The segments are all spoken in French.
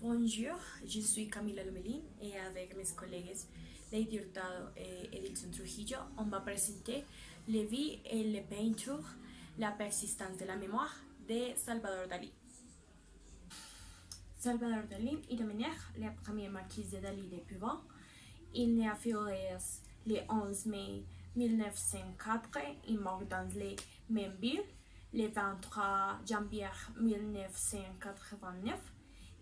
Bonjour, je suis Camila Lomelin et avec mes collègues Lady Hurtado et Edilson Trujillo, on va présenter les vies et les peintures, la persistance de la mémoire de Salvador Dalí. Salvador Dalí est devenir la première marquise de Dalí de Provence. Il naît à Figueres le 11 mai 1904 et mort dans les mêmes villes le 23 janvier 1989.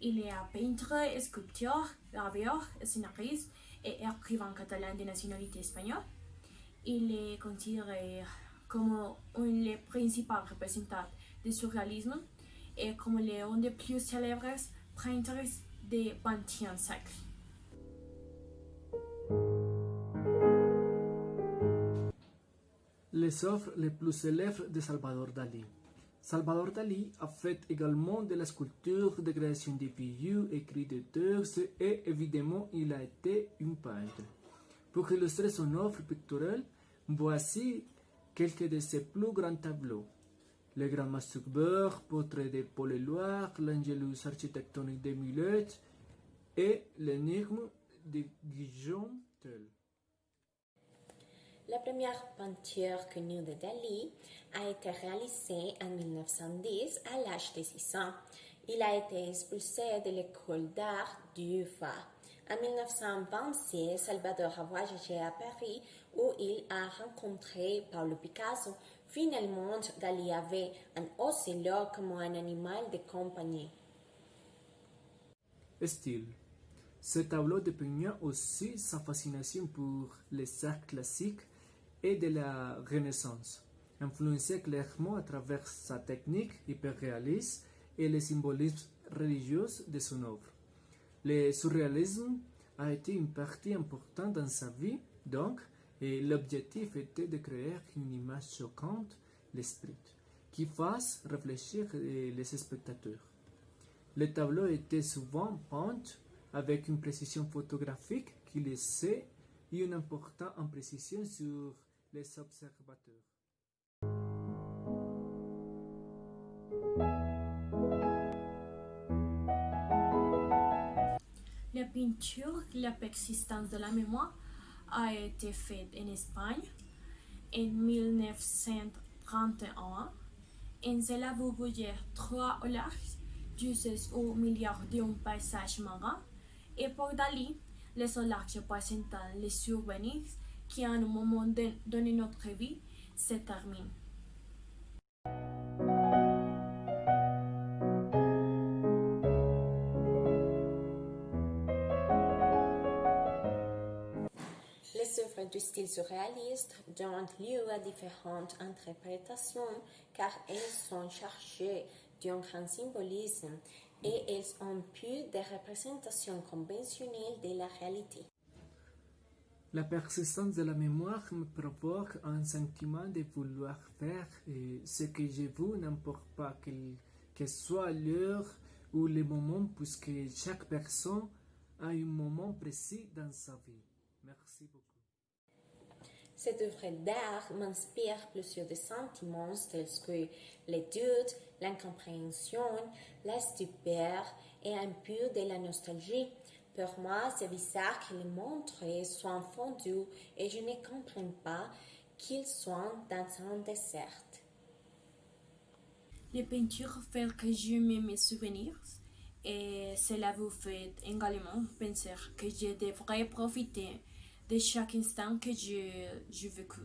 Il est un peintre, sculpteur, graveur, scénariste et écrivain catalan de nationalité espagnole. Il est considéré comme un des principaux représentants du surréalisme et comme l'un des plus célèbres peintres du XXe siècle. Les œuvres les plus célèbres de Salvador Dalí. Salvador Dalí a fait également de la sculpture, de création de bijoux, écrit des textes et évidemment il a été un peintre. Pour illustrer son œuvre picturale, voici quelques de ses plus grands tableaux. Le Grand Masturbeur, Portrait de Paul Éluard, L'Angelus architectonique de Millet et L'énigme de Guillaume Tell. La première peinture connue de Dalí a été réalisée en 1910 à l'âge de 6 ans. Il a été expulsé de l'école d'art du UFA. En 1926, Salvador a voyagé à Paris où il a rencontré Pablo Picasso. Finalement, Dalí avait un ocelot comme un animal de compagnie. Style. Ce tableau dépeignait aussi sa fascination pour les arts classiques et de la Renaissance, influencé clairement à travers sa technique hyperréaliste et le symbolisme religieux de son œuvre. Le surréalisme a été une partie importante dans sa vie, donc, et l'objectif était de créer une image choquante, l'esprit, qui fasse réfléchir les spectateurs. Les tableaux étaient souvent peints avec une précision photographique qui laissait une importante imprécision sur les observateurs. La peinture, la persistance de la mémoire, a été faite en Espagne en 1931. En cela, vous voyez 3 larges jusqu'à 1 milliard d'un paysage marin. Et pour Dalí, les larges représentent les souvenirs qui, à un moment donné de notre vie, se terminent. Les œuvres du style surréaliste donnent lieu à différentes interprétations car elles sont chargées d'un grand symbolisme et elles ont peu de représentations conventionnelles de la réalité. La persistance de la mémoire me provoque un sentiment de vouloir faire ce que je veux, n'importe pas que soit l'heure ou le moment, puisque chaque personne a un moment précis dans sa vie. Merci beaucoup. Cette œuvre d'art m'inspire plusieurs de sentiments tels que le doute, l'incompréhension, la stupeur et un peu de la nostalgie. Pour moi, c'est bizarre que les montres soient fondues et je ne comprends pas qu'ils soient dans un désert. Les peintures font que j'aime mes souvenirs et cela vous fait également penser que je devrais profiter de chaque instant que j'ai vécu.